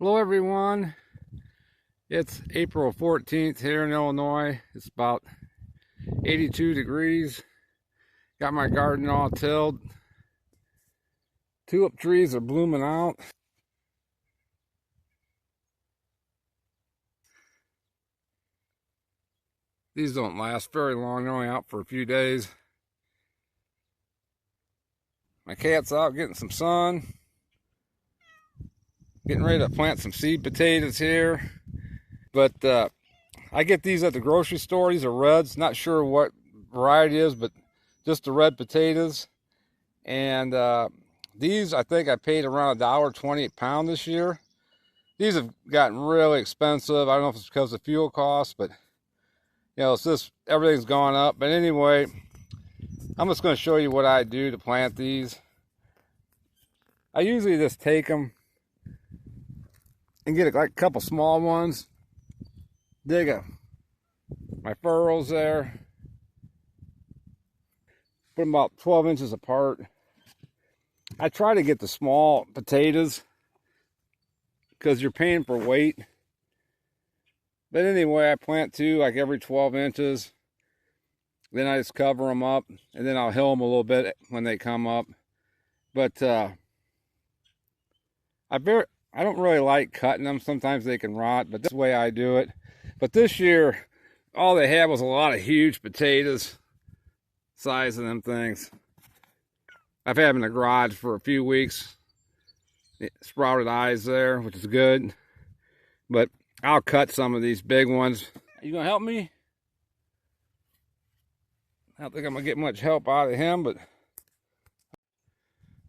Hello everyone, it's April 14th here in Illinois. It's about 82 degrees. Got my garden all tilled. Tulip trees are blooming out. These don't last very long, they're only out for a few days. My cat's out getting some sun. Getting ready to plant some seed potatoes here. But I get these at the grocery store. These are reds. Not sure what variety it is, but just the red potatoes. And these, I think I paid around $1.20 a pound this year. These have gotten really expensive. I don't know if it's because of fuel costs, but you know, it's just everything's gone up. But anyway, I'm just going to show you what I do to plant these. I usually just take them and get like a couple small ones, dig my furrows there, put them about 12 inches apart. I try to get the small potatoes because you're paying for weight. But anyway, I plant two like every 12 inches. Then I just cover them up, and then I'll hill them a little bit when they come up. But I don't really like cutting them. Sometimes they can rot, but that's the way I do it. But this year, all they had was a lot of huge potatoes. Size of them things. I've had them in the garage for a few weeks. Sprouted eyes there, which is good. But I'll cut some of these big ones. Are you gonna help me? I don't think I'm gonna get much help out of him, but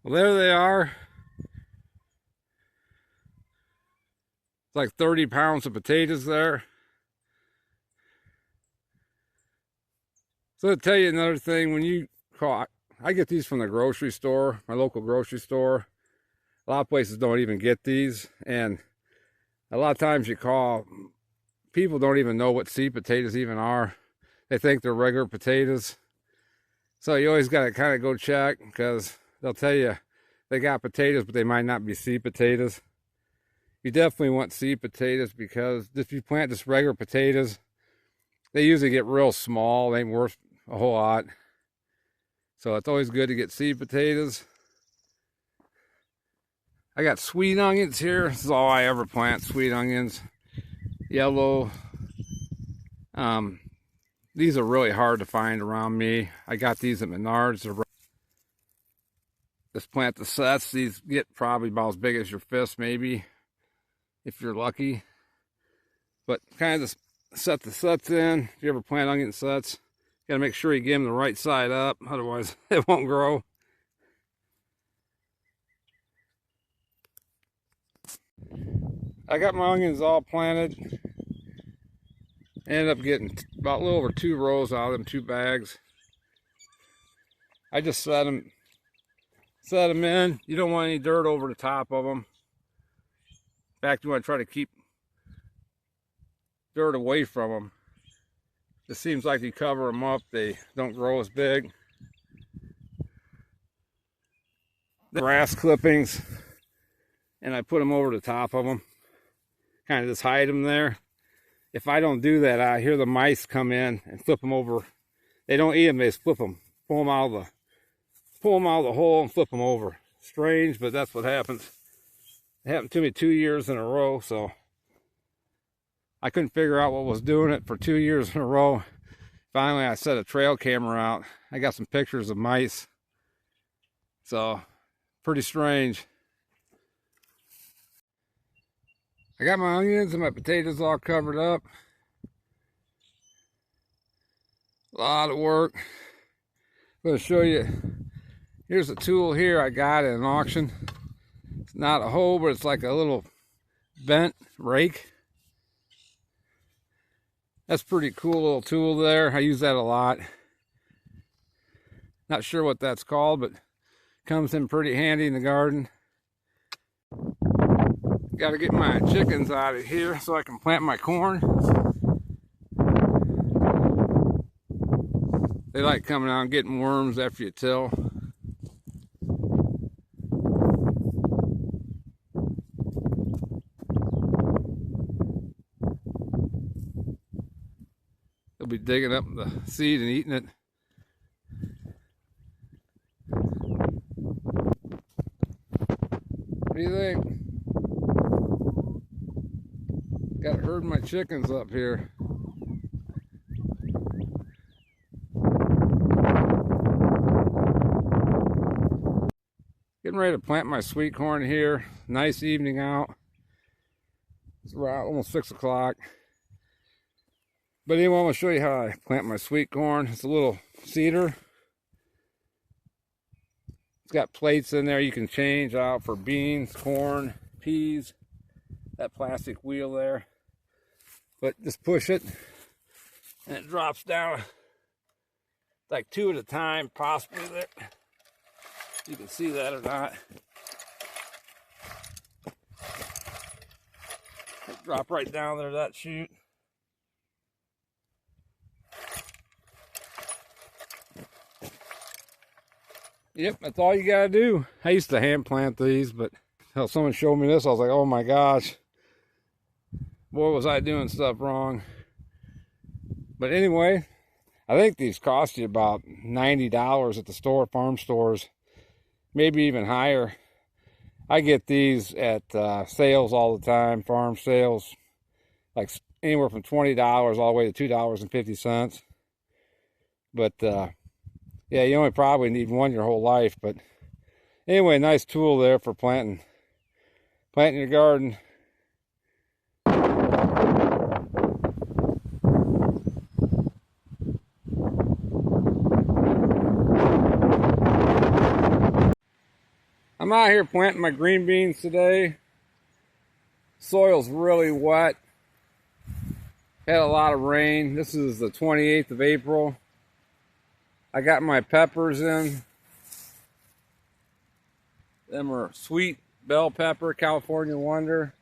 well, there they are. It's like 30 pounds of potatoes there. So to tell you another thing, when you call, I get these from the grocery store, my local grocery store. A lot of places don't even get these, and a lot of times you call, people don't even know what seed potatoes even are. They think they're regular potatoes. So you always got to kind of go check, because they'll tell you they got potatoes, but they might not be seed potatoes. You definitely want seed potatoes, because if you plant just regular potatoes, they usually get real small. They ain't worth a whole lot. So it's always good to get seed potatoes. I got sweet onions here. This is all I ever plant, sweet onions. Yellow. These are really hard to find around me. I got these at Menards. Just plant the sets. These get probably about as big as your fist, maybe, if you're lucky. But kind of just set the sets in. If you ever plant onion sets, you got to make sure you get them the right side up, otherwise it won't grow. I got my onions all planted. Ended up getting about a little over 2 rows out of them, 2 bags. I just set them in. You don't want any dirt over the top of them. In fact, you want to try to keep dirt away from them. It seems like you cover them up, they don't grow as big. The grass clippings, and I put them over the top of them. Kind of just hide them there. If I don't do that, I hear the mice come in and flip them over. They don't eat them, they just flip them. Pull them out of the hole and flip them over. Strange, but that's what happens. It happened to me 2 years in a row, so I couldn't figure out what was doing it for 2 years in a row. Finally, I set a trail camera out. I got some pictures of mice. So, pretty strange. I got my onions and my potatoes all covered up. A lot of work. I'm going to show you. Here's a tool here I got at an auction. It's not a hoe, but it's like a little bent rake. That's a pretty cool little tool there. I use that a lot. Not sure what that's called, but comes in pretty handy in the garden. Got to get my chickens out of here so I can plant my corn. They like coming out and getting worms after you till. be digging up the seed and eating it. What do you think? Got to herd my chickens up here. Getting ready to plant my sweet corn here. Nice evening out. It's around almost 6 o'clock. But anyway, I'm going to show you how I plant my sweet corn. It's a little seeder. It's got plates in there you can change out for beans, corn, peas. That plastic wheel there. But just push it and it drops down like 2 at a time, possibly there. You can see that or not. It drop right down there, that chute. Yep, that's all you gotta do. I used to hand plant these, but someone showed me this, I was like, oh my gosh. Boy, was I doing stuff wrong. But anyway, I think these cost you about $90 at the store, farm stores. Maybe even higher. I get these at sales all the time, farm sales. Like anywhere from $20 all the way to $2.50. But yeah, you only probably need one your whole life. But anyway, nice tool there for planting your garden. I'm out here planting my green beans today. Soil's really wet. Had a lot of rain. This is the 28th of April. I got my peppers in. Them are sweet bell pepper, California Wonder.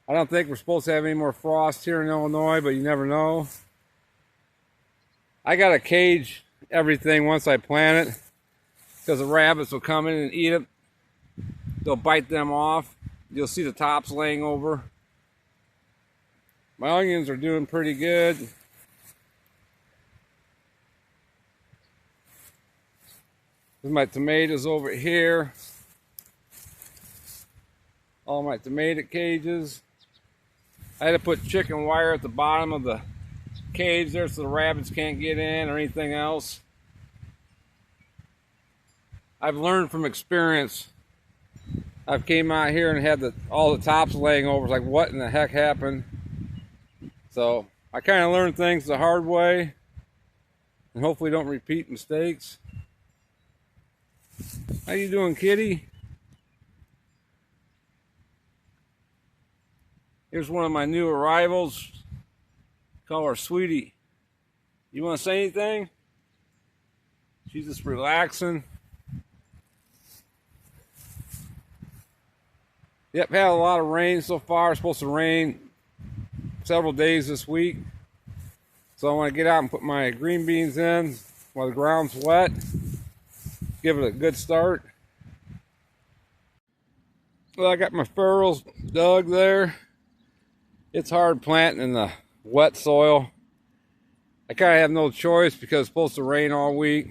I don't think we're supposed to have any more frost here in Illinois, but you never know. I gotta cage everything once I plant it, because the rabbits will come in and eat it. They'll bite them off. You'll see the tops laying over. My onions are doing pretty good. This is my tomatoes over here. All my tomato cages. I had to put chicken wire at the bottom of the cage there so the rabbits can't get in or anything else. I've learned from experience. I've came out here and had all the tops laying over. It's like, what in the heck happened? So I kind of learned things the hard way, and hopefully don't repeat mistakes. How you doing, kitty? Here's one of my new arrivals. Call her Sweetie. You want to say anything? She's just relaxing. Yep, had a lot of rain so far. It's supposed to rain several days this week. So I want to get out and put my green beans in while the ground's wet. Give it a good start. Well, I got my furrows dug there. It's hard planting in the wet soil. I kind of have no choice because it's supposed to rain all week.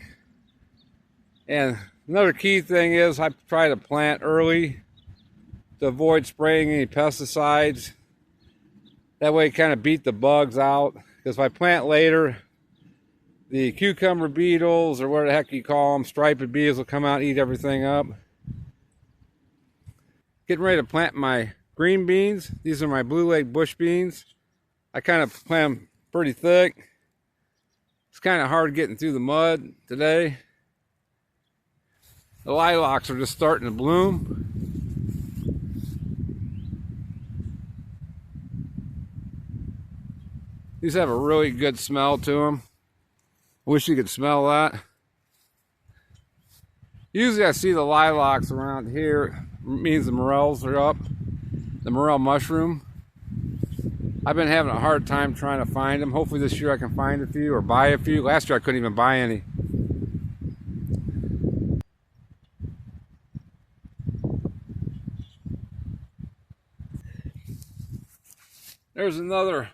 And another key thing is I try to plant early to avoid spraying any pesticides. That way kind of beat the bugs out. Because if I plant later, the cucumber beetles, or what the heck you call them, striped beetles, will come out and eat everything up. Getting ready to plant my green beans. These are my blue leg bush beans. I kind of plant them pretty thick. It's kind of hard getting through the mud today. The lilacs are just starting to bloom. These have a really good smell to them. I wish you could smell that. Usually I see the lilacs around here. It means the morels are up. The morel mushroom. I've been having a hard time trying to find them. Hopefully this year I can find a few or buy a few. Last year I couldn't even buy any. There's another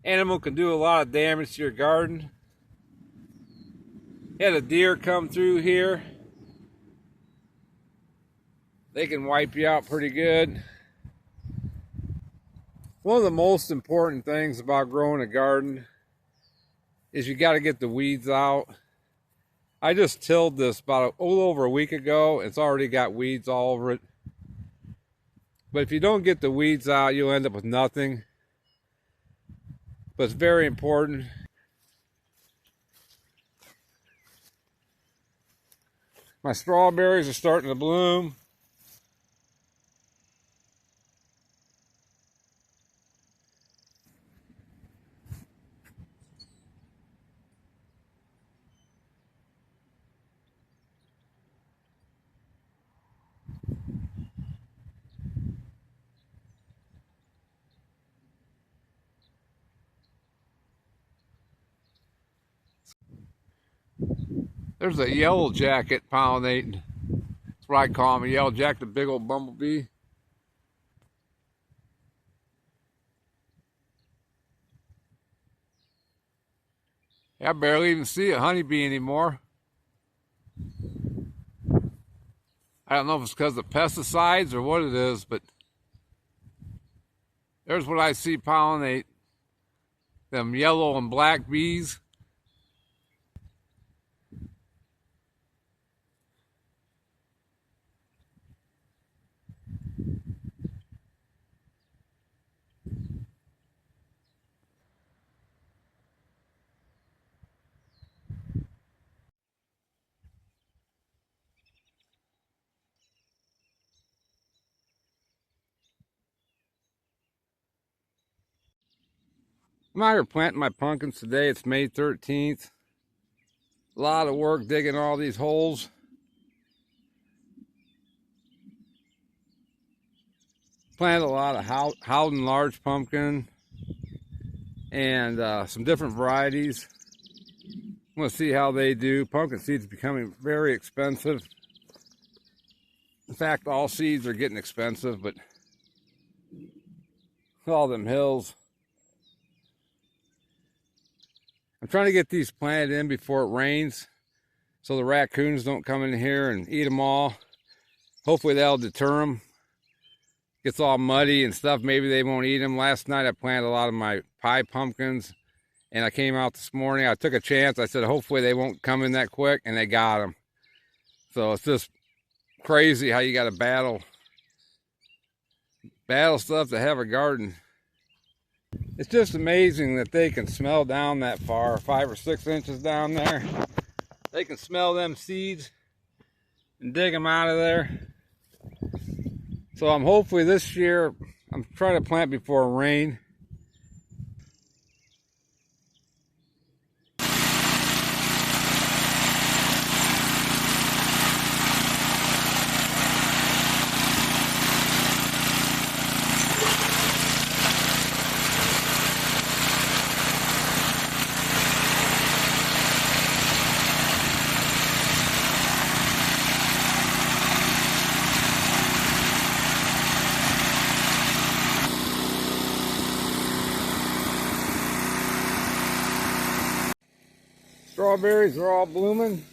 Animal can do a lot of damage to your garden. Had a deer come through here. They can wipe you out pretty good. One of the most important things about growing a garden is you got to get the weeds out. I just tilled this about a little over a week ago. It's already got weeds all over it. But if you don't get the weeds out, you'll end up with nothing. But it's very important. My strawberries are starting to bloom. There's a yellow jacket pollinating. That's what I call him, a yellow jacket, a big old bumblebee. I barely even see a honeybee anymore. I don't know if it's because of pesticides or what it is, but there's what I see pollinate. Them yellow and black bees. I'm out here planting my pumpkins today. It's May 13th. A lot of work digging all these holes. Planted a lot of Howden large pumpkin and some different varieties. I'm going to see how they do. Pumpkin seeds are becoming very expensive. In fact, all seeds are getting expensive, but all them hills. I'm trying to get these planted in before it rains so the raccoons don't come in here and eat them all. Hopefully that'll deter them. Gets all muddy and stuff, maybe they won't eat them. Last night I planted a lot of my pie pumpkins and I came out this morning. I took a chance. I said hopefully they won't come in that quick, and they got them. So it's just crazy how you got to battle stuff to have a garden. It's just amazing that they can smell down that far, 5 or 6 inches down there. They can smell them seeds and dig them out of there. So I'm hopefully this year, I'm trying to plant before rain. Strawberries are all blooming.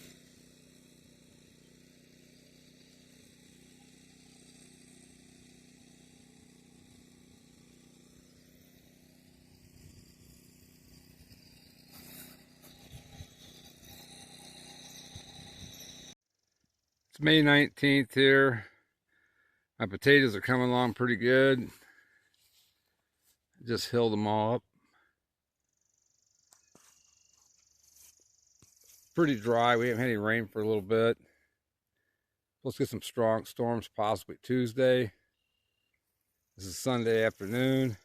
It's May 19th here. My potatoes are coming along pretty good. Just hilled them all up. Pretty dry. We haven't had any rain for a little bit. Let's get some strong storms possibly Tuesday. This is Sunday afternoon.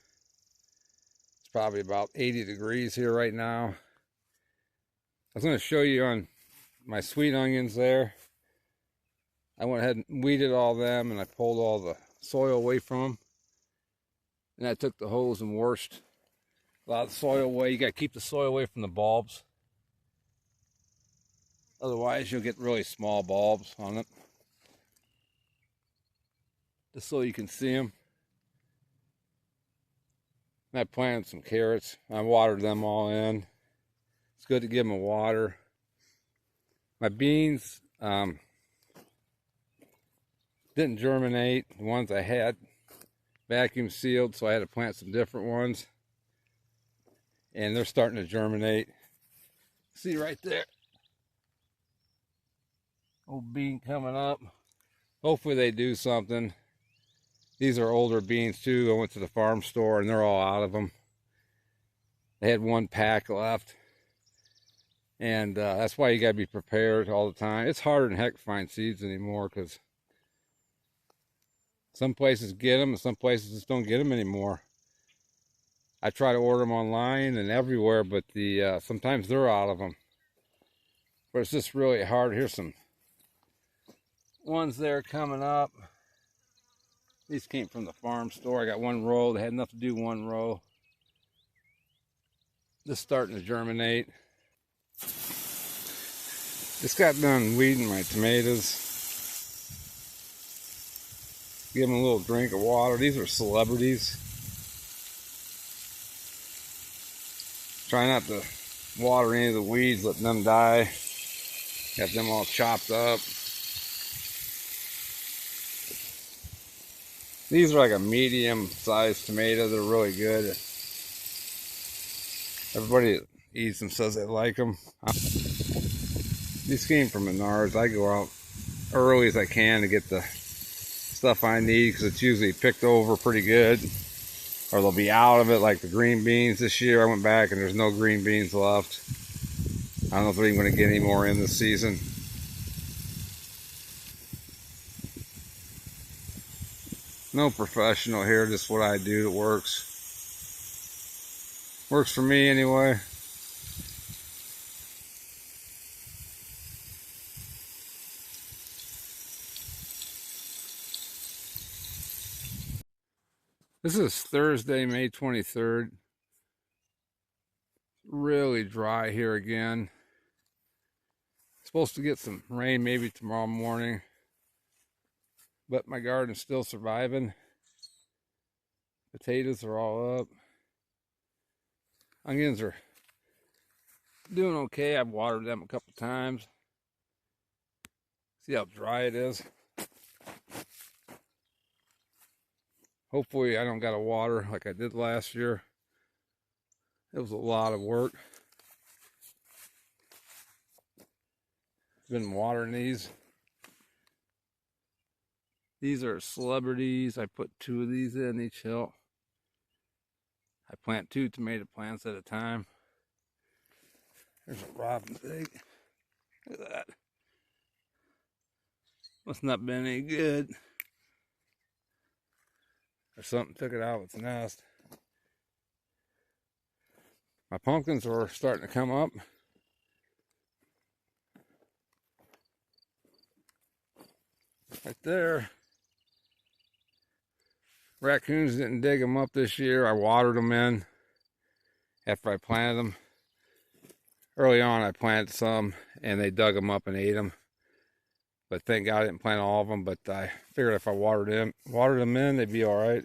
It's probably about 80 degrees here right now. I was going to show you on my sweet onions there. I went ahead and weeded all them, and I pulled all the soil away from them. And I took the hose and washed a lot of the soil away. You got to keep the soil away from the bulbs. Otherwise, you'll get really small bulbs on it. Just so you can see them. I planted some carrots. I watered them all in. It's good to give them a water. My beans didn't germinate. The ones I had vacuum sealed, so I had to plant some different ones. And they're starting to germinate. See right there. Old bean coming up. Hopefully they do something. These are older beans too. I went to the farm store and they're all out of them. They had one pack left. And that's why you got to be prepared all the time. It's harder than heck to find seeds anymore because some places get them and some places just don't get them anymore. I try to order them online and everywhere, but sometimes they're out of them. But it's just really hard. Here's some ones there coming up. These came from the farm store. I got one row. They had enough to do one row. Just starting to germinate. Just got done weeding my tomatoes. Give them a little drink of water. These are celebrities. Try not to water any of the weeds, letting them die. Got them all chopped up. These are like a medium-sized tomato. They're really good. Everybody that eats them says they like them. These came from Menards. I go out early as I can to get the stuff I need because it's usually picked over pretty good. Or they'll be out of it, like the green beans this year. I went back and there's no green beans left. I don't know if they're even going to get any more in this season. No professional here, just what I do that works. Works for me anyway. This is Thursday, May 23rd. Really dry here again. Supposed to get some rain maybe tomorrow morning. But my garden's still surviving. Potatoes are all up. Onions are doing okay. I've watered them a couple times. See how dry it is. Hopefully I don't got to water like I did last year. It was a lot of work. Been watering these. These are celebrities. I put 2 of these in each hill. I plant 2 tomato plants at a time. There's a robin's egg. Look at that. Must not been any good. Or something took it out of its nest. My pumpkins are starting to come up. Right there. Raccoons didn't dig them up this year. I watered them in after I planted them. Early on I planted some and they dug them up and ate them. But thank God I didn't plant all of them. But I figured if I watered them in, they'd be all right.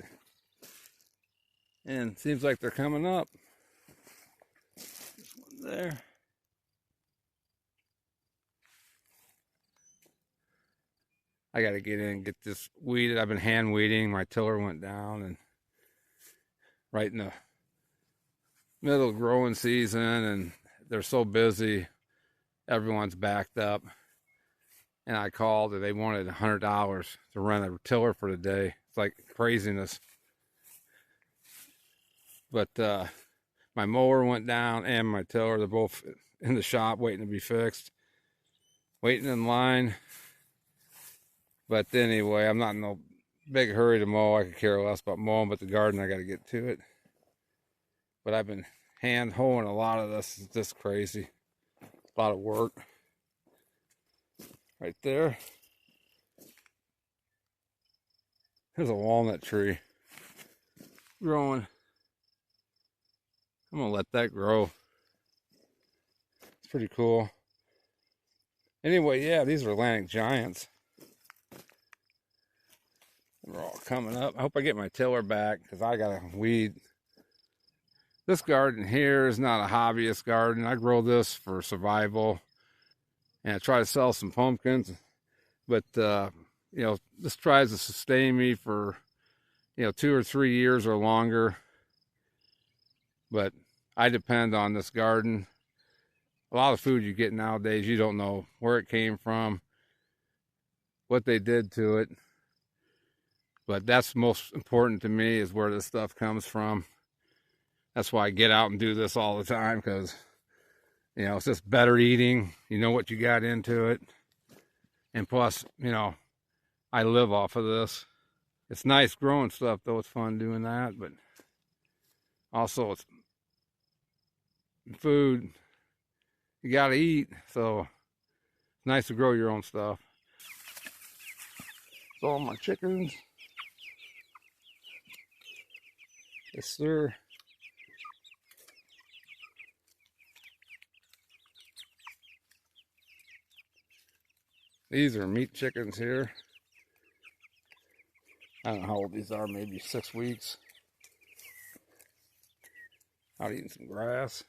And it seems like they're coming up. This one there. I got to get in and get this weeded. I've been hand weeding. My tiller went down and right in the middle of growing season and they're so busy. Everyone's backed up. And I called and they wanted $100 to rent a tiller for the day. It's like craziness. But my mower went down and my tiller, they're both in the shop waiting to be fixed. Waiting in line. But anyway, I'm not in no big hurry to mow. I could care less about mowing, but the garden, I got to get to it. But I've been hand hoeing a lot of this. It's just crazy. A lot of work. Right there. There's a walnut tree growing. I'm going to let that grow. It's pretty cool. Anyway, yeah, these are Atlantic Giants. They're all coming up. I hope I get my tiller back because I got to weed This garden here is not a hobbyist garden. I grow this for survival, and I try to sell some pumpkins, but you know, this tries to sustain me for, you know, 2 or 3 years or longer. But I depend on this garden. A lot of food you get nowadays, you don't know where it came from, what they did to it. But that's most important to me, is where this stuff comes from. That's why I get out and do this all the time, because, you know, it's just better eating. You know what you got into it. And plus, you know, I live off of this. It's nice growing stuff, though. It's fun doing that. But also, it's food. You got to eat. So it's nice to grow your own stuff. So all my chickens. Yes, sir. These are meat chickens here. I don't know how old these are, maybe 6 weeks. Out eating some grass.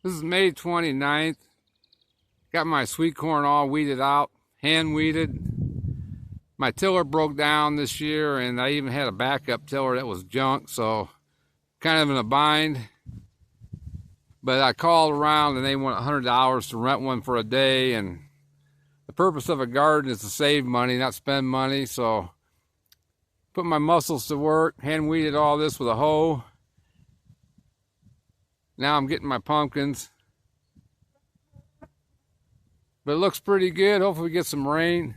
This is May 29th. Got my sweet corn all weeded out, hand weeded. My tiller broke down this year, and I even had a backup tiller that was junk, so kind of in a bind. But I called around and they want $100 to rent one for a day, and the purpose of a garden is to save money, not spend money. So put my muscles to work, hand weeded all this with a hoe. Now I'm getting my pumpkins. But it looks pretty good. Hopefully we get some rain.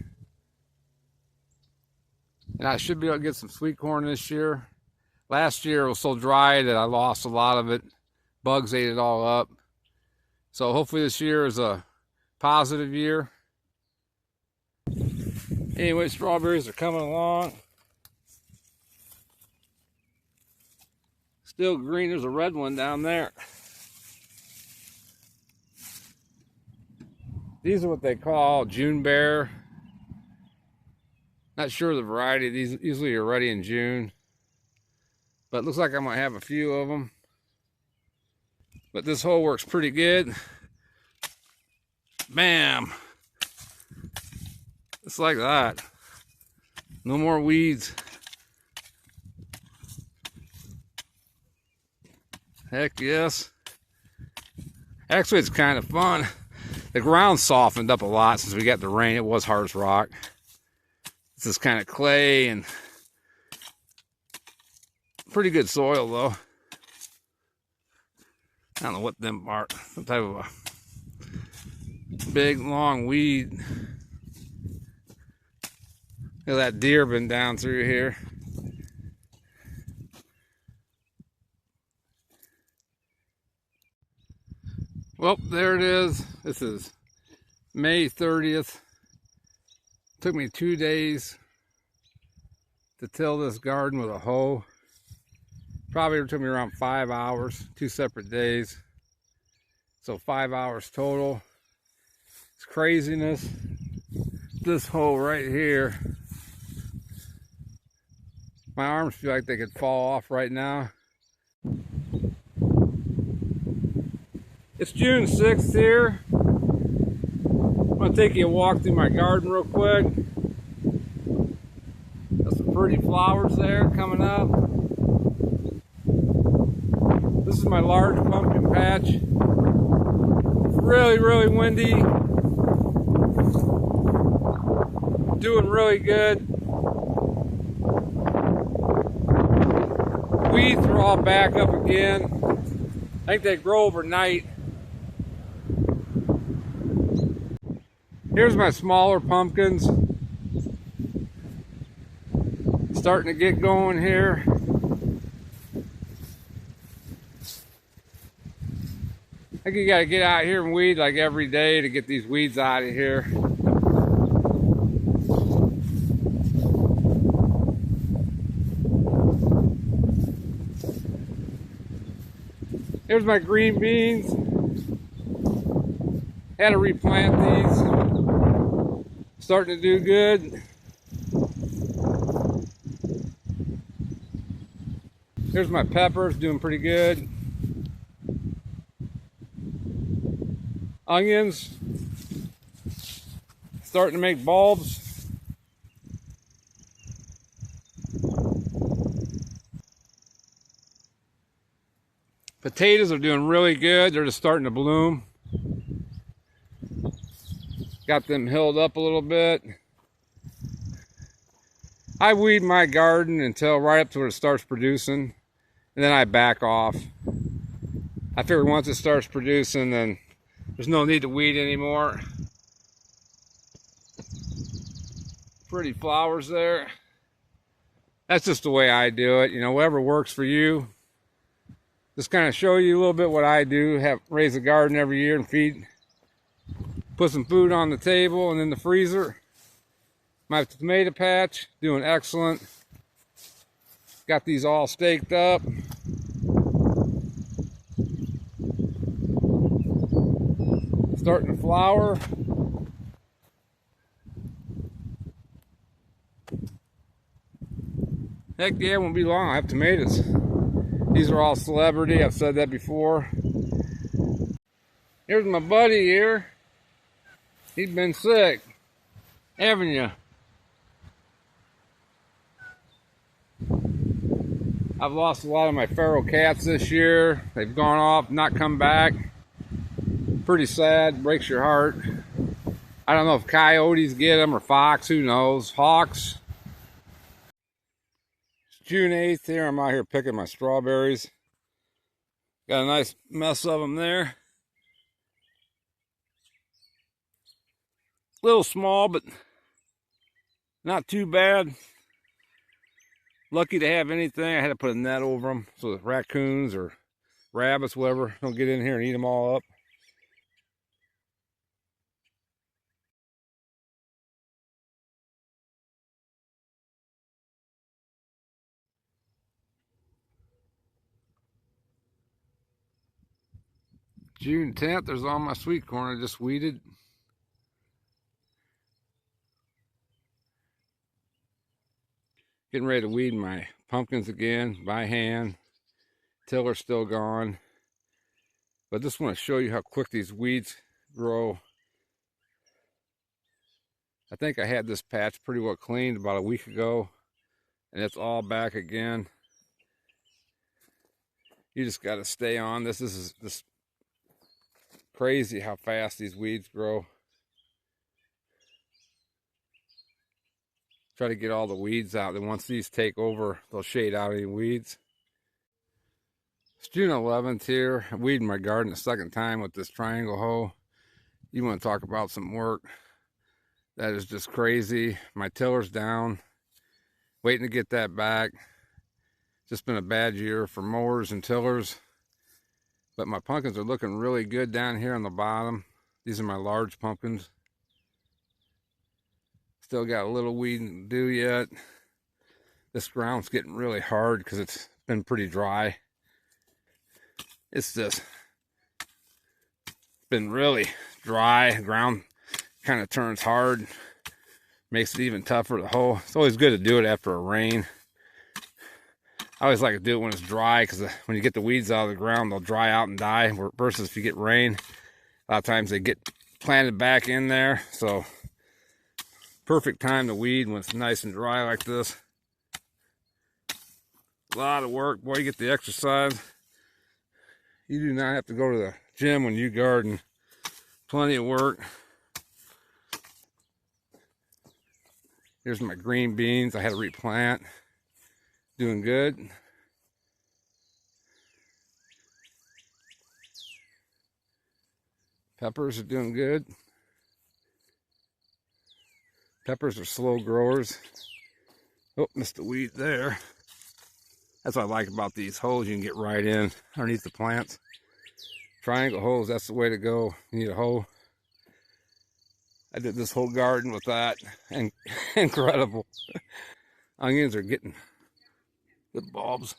And I should be able to get some sweet corn this year. Last year it was so dry that I lost a lot of it. Bugs ate it all up. So hopefully this year is a positive year. Anyway, strawberries are coming along. Still green. There's a red one down there. These are what they call June bear. Not sure the variety. These usually are ready in June. But it looks like I might have a few of them. But this hole works pretty good. Bam! Just like that. No more weeds. Heck yes. Actually, it's kind of fun. The ground softened up a lot since we got the rain. It was hard as rock. This is kind of clay and pretty good soil, though. I don't know what them are. Some type of a big, long weed. Look at that deer been down through here. Well, there it is. This is May 30th. Took me 2 days to till this garden with a hoe. Probably took me around 5 hours, 2 separate days. So 5 hours total. It's craziness. This hole right here. My arms feel like they could fall off right now. It's June 6th here. I'm gonna take you a walk through my garden real quick. Got some pretty flowers there coming up. This is my large pumpkin patch. It's really, really windy. Doing really good. Weeds are all back up again. I think they grow overnight. Here's my smaller pumpkins. Starting to get going here. I think you gotta get out here and weed like every day to get these weeds out of here. Here's my green beans. Had to replant these. Starting to do good. Starting to Here's my peppers, doing pretty good. Onions, starting to make bulbs. Potatoes are doing really good. They're just starting to bloom. Got them hilled up a little bit. I weed my garden until right up to where it starts producing, and then I back off. I figure once it starts producing, then there's no need to weed anymore. Pretty flowers there. That's just the way I do it. You know, whatever works for you. Just kind of show you a little bit what I do. Raise a garden every year and feed. Put some food on the table and in the freezer. My tomato patch, doing excellent. Got these all staked up. Starting to flower. Heck yeah, it won't be long. I have tomatoes. These are all celebrity. I've said that before. Here's my buddy here. He's been sick, haven't you? I've lost a lot of my feral cats this year. They've gone off, not come back. Pretty sad, breaks your heart. I don't know if coyotes get them or fox, who knows. Hawks. It's June 8th here. I'm out here picking my strawberries. Got a nice mess of them there. A little small, but not too bad. Lucky to have anything. I had to put a net over them so the raccoons or rabbits, whatever, don't get in here and eat them all up. June 10th, there's all my sweet corn I just weeded. Getting ready to weed my pumpkins again by hand. Tiller's still gone. But just want to show you how quick these weeds grow. I think I had this patch pretty well cleaned about a week ago, and it's all back again. You just got to stay on this. This is just crazy how fast these weeds grow. Try to get all the weeds out, and once these take over, they'll shade out any weeds. It's June 11th here. I'm weeding my garden a second time with this triangle hoe. You want to talk about some work? That is just crazy. My tiller's down. Waiting to get that back. Just been a bad year for mowers and tillers. But my pumpkins are looking really good down here on the bottom. These are my large pumpkins. Still got a little weeding to do yet. This ground's getting really hard because it's been pretty dry. It's just been really dry. The ground kind of turns hard. Makes it even tougher to hoe. It's always good to do it after a rain. I always like to do it when it's dry because when you get the weeds out of the ground, they'll dry out and die. Versus if you get rain, a lot of times they get planted back in there. So perfect time to weed when it's nice and dry like this. A lot of work. Boy, you get the exercise. You do not have to go to the gym when you garden. Plenty of work. Here's my green beans I had to replant. Doing good. Peppers are doing good. Peppers are slow growers. Oh, missed a weed there. That's what I like about these holes. You can get right in underneath the plants. Triangle holes, that's the way to go. You need a hoe. I did this whole garden with that, and incredible. Onions are getting good bulbs.